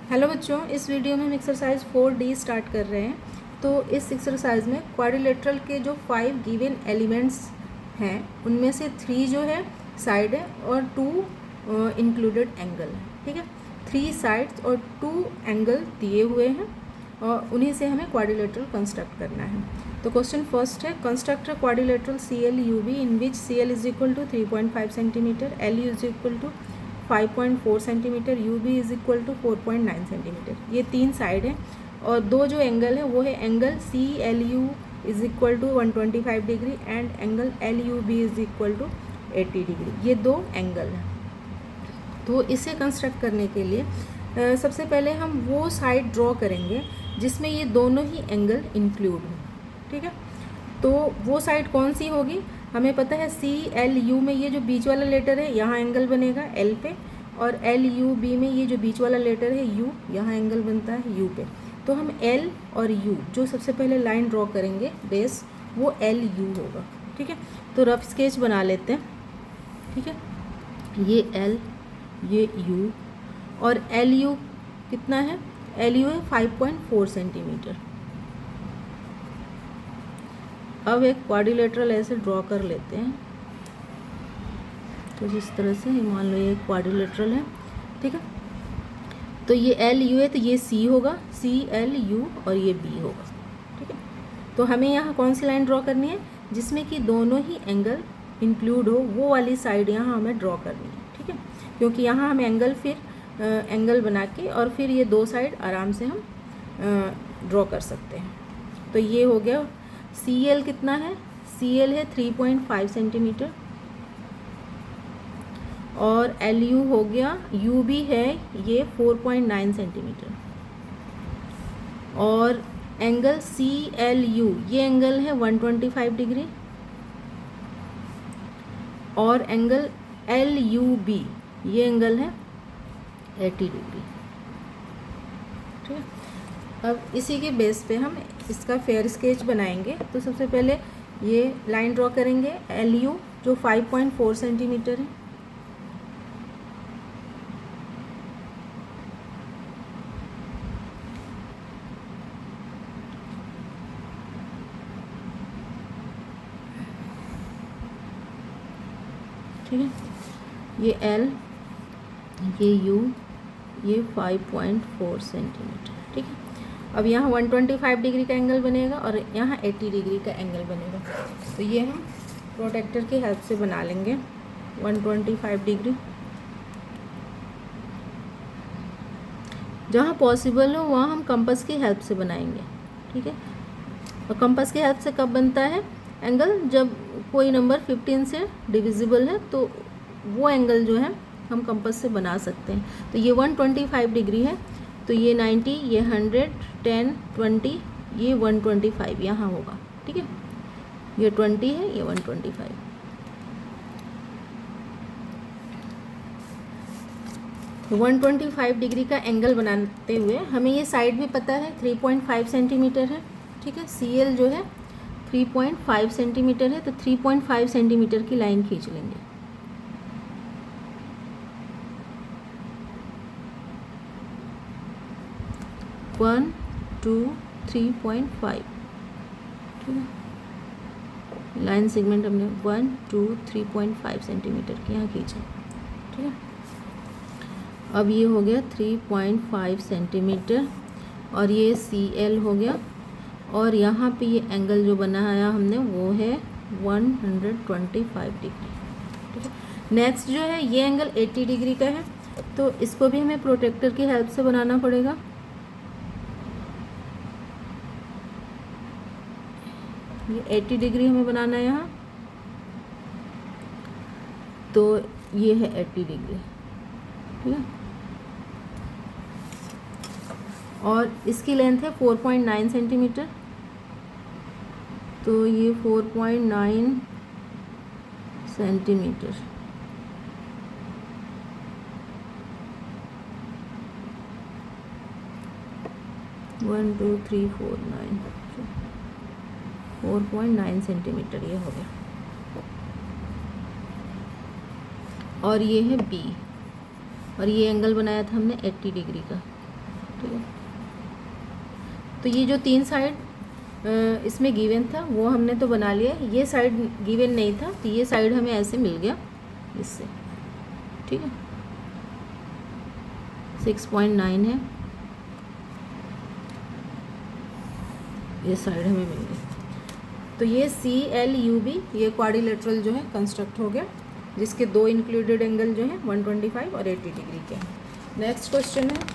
Hello बच्चों, इस video में हम एक्सरसाइज 4D स्टार्ट कर रहे हैं। तो इस एक्सरसाइज में क्वाड्रिलेटरल के जो 5 गिवन एलिमेंट्स हैं उनमें से 3 जो है साइड है और 2 इंक्लूडेड एंगल है। ठीक है, 3 साइड्स और 2 एंगल दिए हुए हैं और उन्हीं से हमें क्वाड्रिलेटरल कंस्ट्रक्ट करना है। तो क्वेश्चन फर्स्ट है, construct a quadrilateral CLUB in which CL is equal to 3.5 centimetre, LU is equal to 5.4 centimetre, UB is equal to 4.9 centimetre. ये 3 साइड है और 2 जो एंगल है वो है angle CLU is equal to 125 degree and angle LUB is equal to 80 degree. ये 2 angle है। तो इसे कंस्ट्रक्ट करने के लिए सबसे पहले हम वो साइड ड्रॉ करेंगे जिसमें ये दोनों ही एंगल इंक्लूड हो। ठीक है, तो वो साइड कौन सी होगी? हमें पता है CLU में ये जो बीच वाला लेटर है यहाँ एंगल बनेगा L पे, और LUB में ये जो बीच वाला लेटर है U, यहाँ एंगल बनता है U पे। तो हम L और U जो सबसे पहले लाइन ड्रॉ करेंगे बेस, वो LU होगा। ठीक है, तो रफ स्केच बना लेते हैं। ठीक है, ये L, ये U और LU कितना है? LU है 5.4 सेंटीमीटर। अब एक क्वाड्रिलेटरल ऐसे ड्रॉ कर लेते हैं। तो जिस तरह से मान लो ये क्वाड्रिलेटरल है। ठीक है, तो ये LU है तो ये C होगा, CLU और ये B होगा। ठीक है, तो हमें यहाँ कौन सी लाइन ड्रॉ करनी है? जिसमें कि दोनों ही एंगल इंक्लूड हो, वो वाली साइड यहाँ हमें ड्रॉ करनी है। ठीक है, क्योंकि यहाँ हम एंगल बना के और फिर ये 2 साइड आराम से हम ड्रॉ कर सकते हैं। तो ये हो गया। CL कितना है? CL है 3.5 सेंटीमीटर और LU हो गया, UB है ये 4.9 सेंटीमीटर और एंगल CLU ये एंगल है 125 डिग्री और एंगल LUB ये एंगल है 80 डिग्री। ठीक है, अब इसी के बेस पे हम इसका फेयर स्केच बनाएंगे। तो सबसे पहले ये लाइन ड्रॉ करेंगे LU जो 5.4 सेंटीमीटर है। ठीक है, ये L, ये U, ये 5.4 सेंटीमीटर। ठीक है, अब यहाँ 125 डिग्री का एंगल बनेगा और यहाँ 80 डिग्री का एंगल बनेगा। तो ये हम प्रोटेक्टर की हेल्प से बना लेंगे 125 डिग्री। जहाँ पॉसिबल हो वहाँ हम कंपास की हेल्प से बनाएंगे। ठीक है, और कंपास की हेल्प से कब बनता है एंगल? जब कोई नंबर 15 से डिविजिबल है तो वो एंगल जो है हम कंपास से बना सकते हैं। तो ये 125 डिग्री है, तो ये 90, ये 100, 10, 20, ये 125 यहाँ होगा। ठीक है, ये 20 है, ये 125। तो 125 डिग्री का एंगल बनाते हुए हमें ये साइड भी पता है 3.5 सेंटीमीटर है। ठीक है, CL जो है 3.5 सेंटीमीटर है, तो 3.5 सेंटीमीटर की लाइन खींच लेंगे। वन, 2, 3.5। ठीक है, लाइन सेगमेंट हमने 1, 2, 3.5 सेंटीमीटर की यहाँ खींचा। ठीक है, अब ये हो गया 3.5 सेंटीमीटर और ये CL हो गया और यहाँ पे ये एंगल जो बनाया हमने वो है 125 डिग्री। ठीक है, नेक्स्ट जो है ये एंगल 80 डिग्री का है, तो इसको भी हमें प्रोटेक्टर की हेल्प से बनाना पड़ेगा। ये 80 डिग्री हमें बनाना है यहाँ, तो ये है 80 डिग्री। ठीक है, और इसकी लेंथ है 4.9 सेंटीमीटर, तो ये 4.9 सेंटीमीटर। वन, 2, 3, 4, 9, 4.9 सेंटीमीटर ये हो गया। और ये है B और ये एंगल बनाया था हमने 80 डिग्री का। ठीक है। तो ये जो 3 साइड इसमें गिवन था वो हमने तो बना लिया, ये साइड गिवन नहीं था तो ये साइड हमें ऐसे मिल गया इससे, ठीक है। 6.9 है, ये साइड हमें मिल गई। तो ये CLUB ये क्वाड्रिलेटरल जो है कंस्ट्रक्ट हो गया, जिसके 2 इंक्लूडेड एंगल जो है 125 और 80 डिग्री के हैं। नेक्स्ट क्वेश्चन है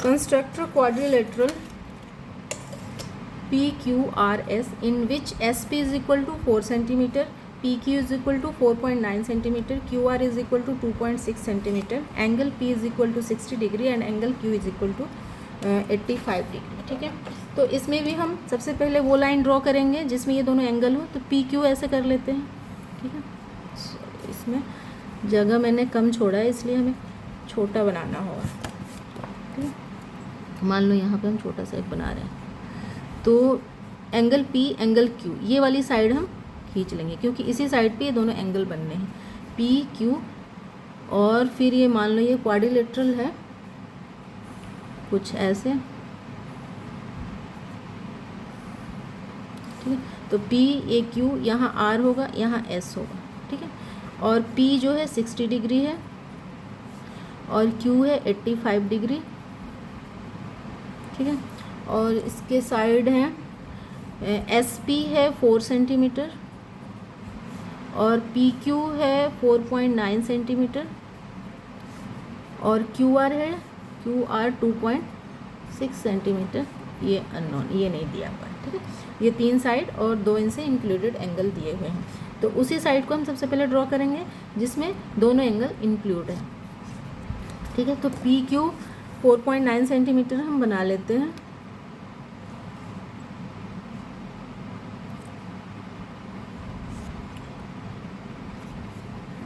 construct a quadrilateral PQRS in which SP is equal to 4 cm, PQ is equal to 4.9 cm, QR is equal to 2.6 cm, angle P is equal to 60 degree and angle Q is equal to 85 degree, ठीक है। तो इसमें भी हम सबसे पहले वो line draw करेंगे जिसमें ये दोनों एंगल हो, तो PQ ऐसे कर लेते हैं, ठीक है। इसमें जगह मैंने कम छोड़ा है इसलिए हमें छोटा बनाना होगा, ठीक है। मान लो यहाँ पे हम छोटा सा एक बना रहे हैं, तो एंगल P एंगल Q ये वाली साइड हम खींच लेंगे क्योंकि इसी साइड पे ये दोनों एंगल बनने हैं, PQ। और फिर ये मान लो ये क्वाड्रिलेटरल है कुछ ऐसे, ठीक है। तो PAQ यहाँ R होगा, यहाँ S होगा, ठीक है। और P जो है 60 डिग्री है और Q है 85 डिग्री, ठीक है। और इसके साइड हैं SP है 4 सेंटीमीटर और PQ है 4.9 सेंटीमीटर और QR है QR 2.6 सेंटीमीटर, ये अननोन, ये नहीं दिया हुआ है, ठीक है। ये 3 साइड और 2 इनसे इंक्लूडेड एंगल दिए हुए हैं, तो उसी साइड को हम सबसे पहले ड्रॉ करेंगे जिसमें दोनों एंगल इंक्लूड है, ठीक है। तो PQ 4.9 सेंटीमीटर हम बना लेते हैं,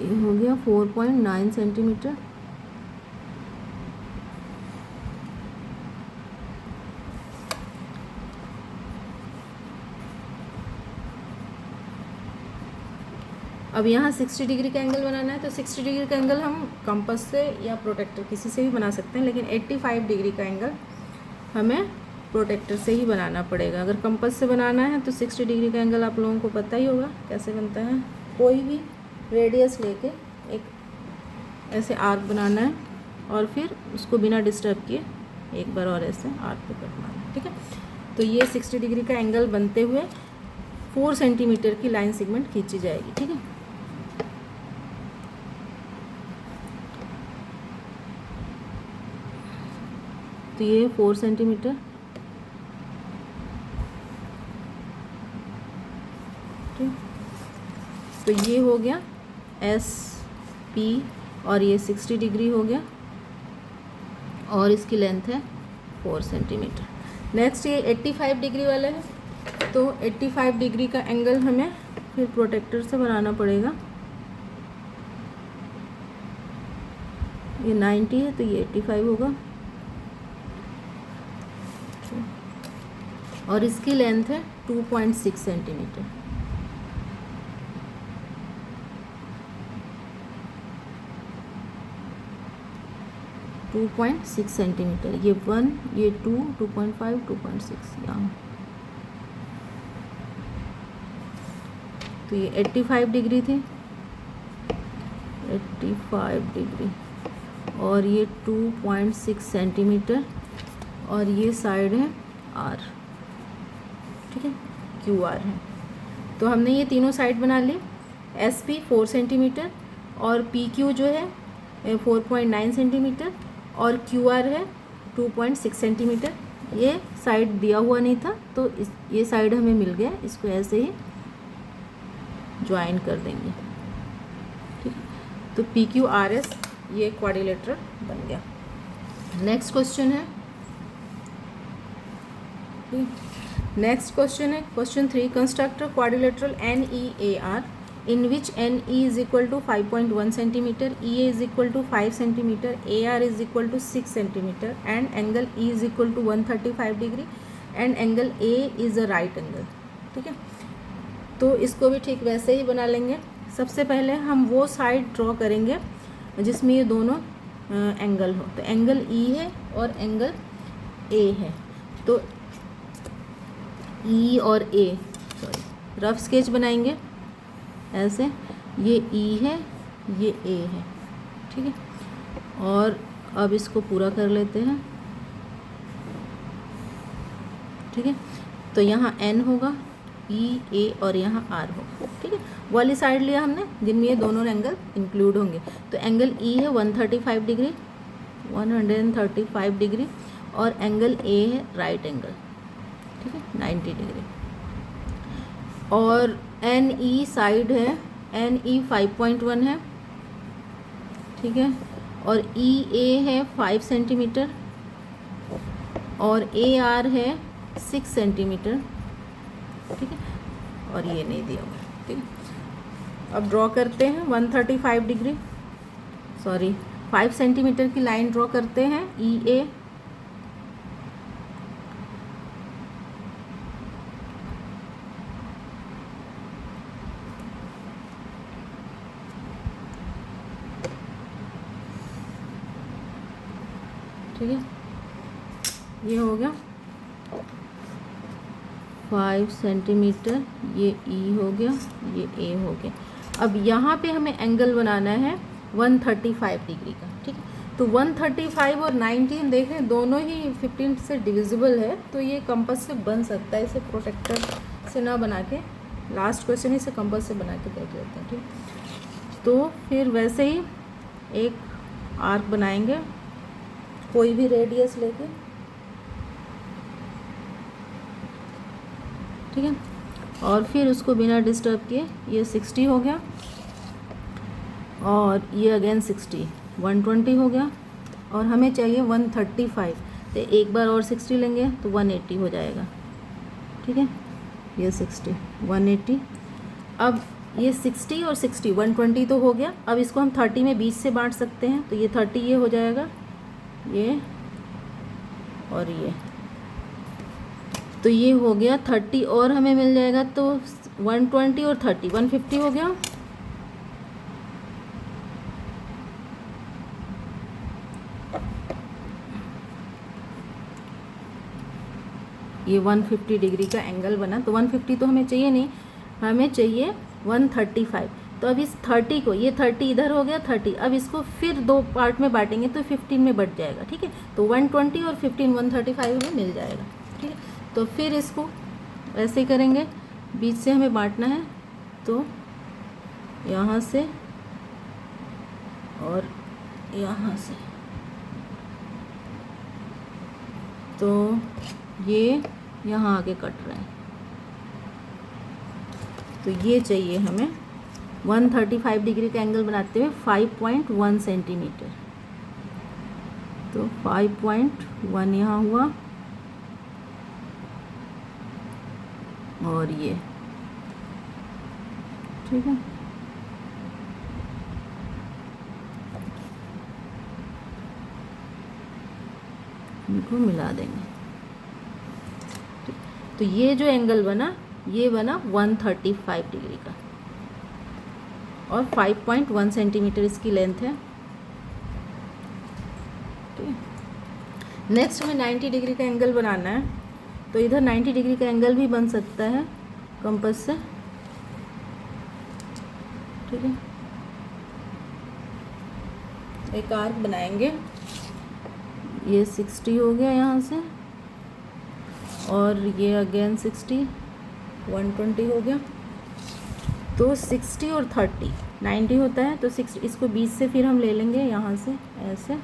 ये हो गया 4.9 सेंटीमीटर। अब यहाँ 60 डिग्री का एंगल बनाना है, तो 60 डिग्री का एंगल हम कंपास से या प्रोटेक्टर किसी से भी बना सकते हैं, लेकिन 85 डिग्री का एंगल हमें प्रोटेक्टर से ही बनाना पड़ेगा। अगर कंपास से बनाना है तो 60 डिग्री का एंगल आप लोगों को पता ही होगा कैसे बनता है। कोई भी रेडियस लेके एक ऐसे आर्क बनाना है और फिर उसको बिना डिस्टर्ब किए एक बार और ऐसे आर्क पे कटना है, ठीक है। तो ये 60 डिग्री का एंगल बनते हुए 4 सेंटीमीटर की लाइन सेगमेंट खींची जाएगी, ठीक है। तो ये 4 सेंटीमीटर, ठीक। तो ये हो गया SP और ये 60 डिग्री हो गया और इसकी लेंथ है 4 सेंटीमीटर। नेक्स्ट ये 85 डिग्री वाला है, तो 85 डिग्री का एंगल हमें फिर प्रोटेक्टर से बनाना पड़ेगा। ये 90 है तो ये 85 होगा और इसकी लेंथ है 2.6 सेंटीमीटर। टू 2.6 सेंटीमीटर, ये 1 ये 2 2.5 2.6 यहाँ। तो ये 85 डिग्री थी, 85 डिग्री और ये 2.6 सेंटीमीटर और ये साइड है R, ठीक है, QR है। तो हमने ये तीनों साइड बना ली। SP 4 सेंटीमीटर और PQ जो है 4.9 सेंटीमीटर और QR है 2.6 सेंटीमीटर। ये साइड दिया हुआ नहीं था तो ये साइड हमें मिल गया, इसको ऐसे ही ज्वाइन कर देंगे, ठीक है। तो PQRS ये क्वाड्रिलेटरल बन गया। नेक्स्ट क्वेश्चन है, नेक्स्ट क्वेश्चन है question 3, construct quadrilateral NEAR in which NE is equal to 5.1 centimeter, EA is equal to 5 centimeter, AR is equal to 6 centimeter and angle E is equal to 135 degree and angle A is a right angle. ठीक है, तो इसको भी ठीक वैसे ही बना लेंगे। सबसे पहले हम वो साइड ड्रॉ करेंगे जिसमें ये दोनों एंगल हो। तो एंगल ई है और एंगल ए है, तो ई और ए, सॉरी, रफ स्केच बनाएंगे ऐसे। ये ई है, ये ए है। ठीक है, और अब इसको पूरा कर लेते हैं। ठीक है, तो यहाँ एन होगा, ई, ए और यहाँ आर होगा। ठीक है, वाली साइड लिया हमने जिनमें ये दोनों एंगल इंक्लूड होंगे। तो एंगल ई है 135 डिग्री, 135 डिग्री, और एंगल ए है राइट एंगल। ठीक है, 90 डिग्री। और एन ई साइड है, एन ई 5.1 है। ठीक है, और ई ए है 5 सेंटीमीटर, और ए आर है 6 सेंटीमीटर। ठीक है, और ये नहीं दिया हुआ। ठीक है, अब ड्रॉ करते हैं 135 डिग्री, सॉरी 5 सेंटीमीटर की लाइन ड्रॉ करते हैं ई ए। ठीक है, ये हो गया 5 सेंटीमीटर, ये ई हो गया, ये ए हो गया। अब यहाँ पे हमें एंगल बनाना है 135 डिग्री का। ठीक है, तो 135 और 90 हम देख रहे हैं दोनों ही 15 से डिविजिबल है, तो ये कंपास से बन सकता है। इसे प्रोटेक्टर से ना बना के, लास्ट क्वेश्चन इसे कंपास से बना के देख लेते हैं। ठीक, तो फिर वैसे ही एक आर्क बनाएंगे कोई भी रेडियस लेके। ठीक है, और फिर उसको बिना डिस्टर्ब किए ये 60 हो गया, और ये अगेन 60, 120 हो गया, और हमें चाहिए 135, तो एक बार और 60 लेंगे तो 180 हो जाएगा। ठीक है, ये 60, 180। अब ये 60 और 60, 120 तो हो गया। अब इसको हम 30 में बीच से बांट सकते हैं, तो ये 30 ये हो जाएगा, ये और ये, तो ये हो गया 30, और हमें मिल जाएगा तो 120 और 30, 150 हो गया। ये 150 डिग्री का एंगल बना। तो 150 तो हमें चाहिए नहीं, हमें चाहिए 135। तो अब इस 30 को, ये 30 इधर हो गया 30, अब इसको फिर दो पार्ट में बांटेंगे तो 15 में बट जाएगा। ठीक है, तो 120 और 15 135 में मिल जाएगा। ठीक है, तो फिर इसको ऐसे ही करेंगे, बीच से हमें बांटना है, तो यहाँ से और यहाँ से, तो ये यहाँ आगे कट रहा है, तो ये चाहिए हमें 135 डिग्री का एंगल बनाते हुए 5.1 सेंटीमीटर। तो 5.1 यहाँ हुआ, और ये, ठीक है, इनको मिला देंगे। तो ये जो एंगल बना, ये बना 135 डिग्री का, और 5.1 सेंटीमीटर इसकी लेंथ है। नेक्स्ट हमें 90 डिग्री का एंगल बनाना है, तो इधर 90 डिग्री का एंगल भी बन सकता है कंपास से। ठीक है, एक आर्क बनाएंगे, ये 60 हो गया यहाँ से, और ये अगेन 60, 120 हो गया। तो 60 और 30 90 होता है, तो 60 इसको बीच से फिर हम ले लेंगे, यहाँ से ऐसे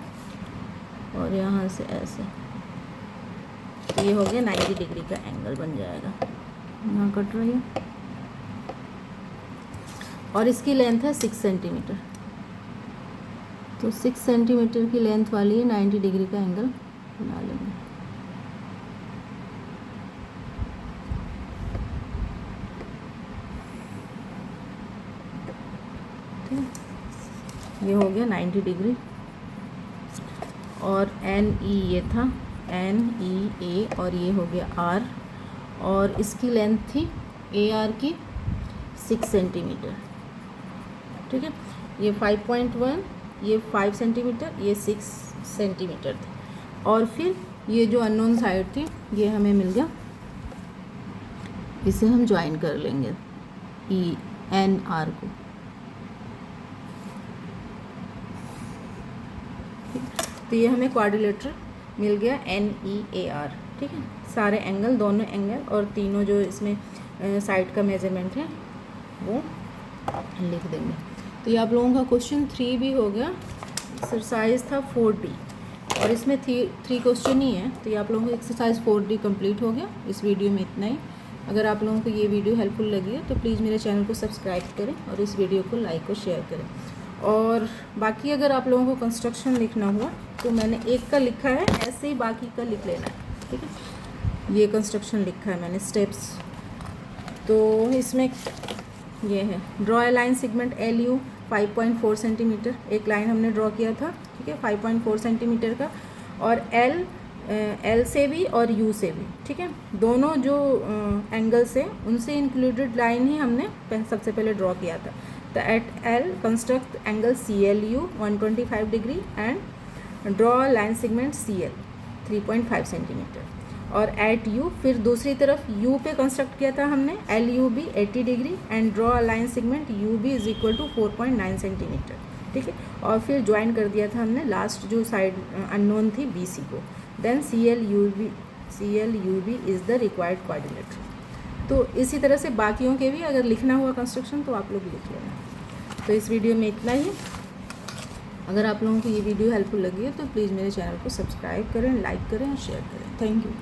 और यहाँ से ऐसे, तो ये हो गया 90 डिग्री का एंगल बन जाएगा। यहाँ कट रही है, और इसकी लेंथ है 6 सेंटीमीटर। तो 6 सेंटीमीटर की लेंथ वाली 90 डिग्री का एंगल बना लेंगे। ये हो गया 90 डिग्री, और एन ई ये था NEA और ये हो गया R, और इसकी लेंथ थी AR की 6 सेंटीमीटर, ठीक है। ये 5.1, ये 5 सेंटीमीटर, ये 6 सेंटीमीटर थी। और फिर ये जो अननोन साइड थी ये हमें मिल गया, इसे हम ज्वाइन कर लेंगे NR को। तो ये हमें क्वाड्रिलेटरल मिल गया NEAR, ठीक है। सारे एंगल, दोनों एंगल और तीनों जो इसमें साइड का मेजरमेंट है वो लिख देंगे। तो ये आप लोगों का क्वेश्चन 3 भी हो गया। एक्सरसाइज था 4D और इसमें 3 क्वेश्चन ही है। तो ये आप लोगों को एक्सरसाइज 4D कंप्लीट हो गया। इस वीडियो में इतना ही। अगर आप लोगों को ये वीडियो हेल्पफुल लगी है तो प्लीज़ मेरे चैनल को सब्सक्राइब करें और इस वीडियो को लाइक और शेयर करें। और बाकी अगर आप लोगों को कंस्ट्रक्शन लिखना हुआ तो मैंने एक का लिखा है, ऐसे ही बाकी का लिख लेना है, ठीक है। ये कंस्ट्रक्शन लिखा है मैंने स्टेप्स। तो इसमें ये है, draw a line segment LU 5.4 centimetre, एक लाइन हमने ड्रॉ किया था, ठीक है, 5.4 सेंटीमीटर का, और L से भी और U से भी, ठीक है, दोनों जो एंगल्स है उनसे इंक्लूडेड लाइन ही हमने सबसे पहले ड्रॉ किया था। तो at L construct angle CLU 125 degree and draw line segment CL 3.5 centimetre. और एट U फिर दूसरी तरफ U पे कंस्ट्रक्ट किया था हमने LU भी 80 degree and draw line segment UB is equal to 4.9 centimetre, ठीक है। और फिर ज्वाइन कर दिया था हमने लास्ट जो साइड अननोन थी BC को। Then CLUB is the required coordinate. तो इसी तरह से बाकियों के भी अगर लिखना हुआ कंस्ट्रक्शन तो आप लोग लिख लेना। तो इस वीडियो में इतना ही। अगर आप लोगों को ये वीडियो हेल्पफुल लगी है तो प्लीज़ मेरे चैनल को सब्सक्राइब करें, लाइक करें और शेयर करें। Thank you.